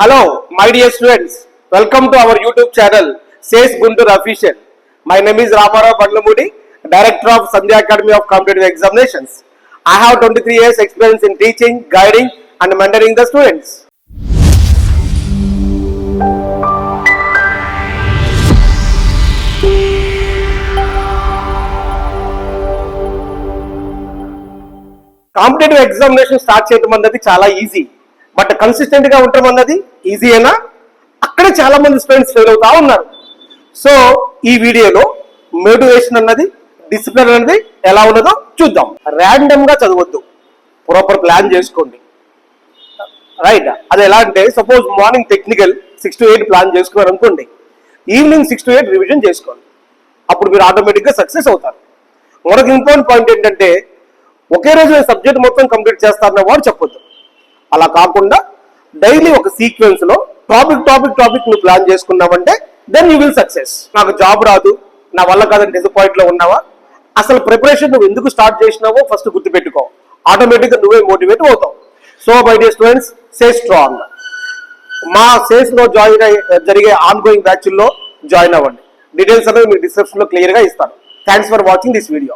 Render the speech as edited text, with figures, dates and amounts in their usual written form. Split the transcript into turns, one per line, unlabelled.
Hello, my dear students. Welcome to our YouTube channel, Says Guntur Official. My name is Ramarao Bandlamudi, Director of Sandhya Academy of Competitive Examinations. I have 23 years experience in teaching, guiding and mentoring the students. Competitive examination start చేయడం అన్నది చాలా easy, but consistent గా ఉండటం అన్నది ఈజీయేనా? అక్కడే చాలా మంది students fail అవుతా ఉన్నారు. సో ఈ వీడియోలో మోటివేషన్ అన్నది, డిసిప్లిన్ అన్నది ఎలా ఉన్నదో చూద్దాం. ర్యాండమ్ గా చదవద్దు, ప్రాపర్ ప్లాన్ చేసుకోండి. రైట్, అది ఎలా అంటే suppose morning technical 6 to 8 plan చేసుకున్నారు అనుకోండి, ఈవినింగ్ 6 to 8 రివిజన్ చేసుకోండి. అప్పుడు మీరు ఆటోమేటిక్గా సక్సెస్ అవుతారు. మరొక ఇంపార్టెంట్ పాయింట్ ఏంటంటే ఒకే రోజు సబ్జెక్ట్ మొత్తం కంప్లీట్ చేస్తారన్న వాడు చెప్పొద్దు. అలా కాకుండా డైలీ ఒక సీక్వెన్స్ లో టాపిక్ నువ్వు ప్లాన్ చేసుకున్నావంటే దెన్ యూ విల్ సక్సెస్. నాకు జాబ్ రాదు, నా వల్ల కాదని డిసప్పాయింట్ లో ఉన్నావా? అసలు ప్రిపరేషన్ నువ్వు ఎందుకు స్టార్ట్ చేసినావో ఫస్ట్ గుర్తుపెట్టుకో. ఆటోమేటిక్గా నువ్వే మోటివేట్ అవుతావు. So my dear students, say strong. మా సేస్ లో జరిగే ఆన్ గోయింగ్ బ్యాచ్ లో జాయిన్ అవ్వండి. డీటెయిల్స్ అనేవి మీకు డిస్క్రిప్షన్ లో క్లియర్ గా ఇస్తాను. Thanks for watching this video.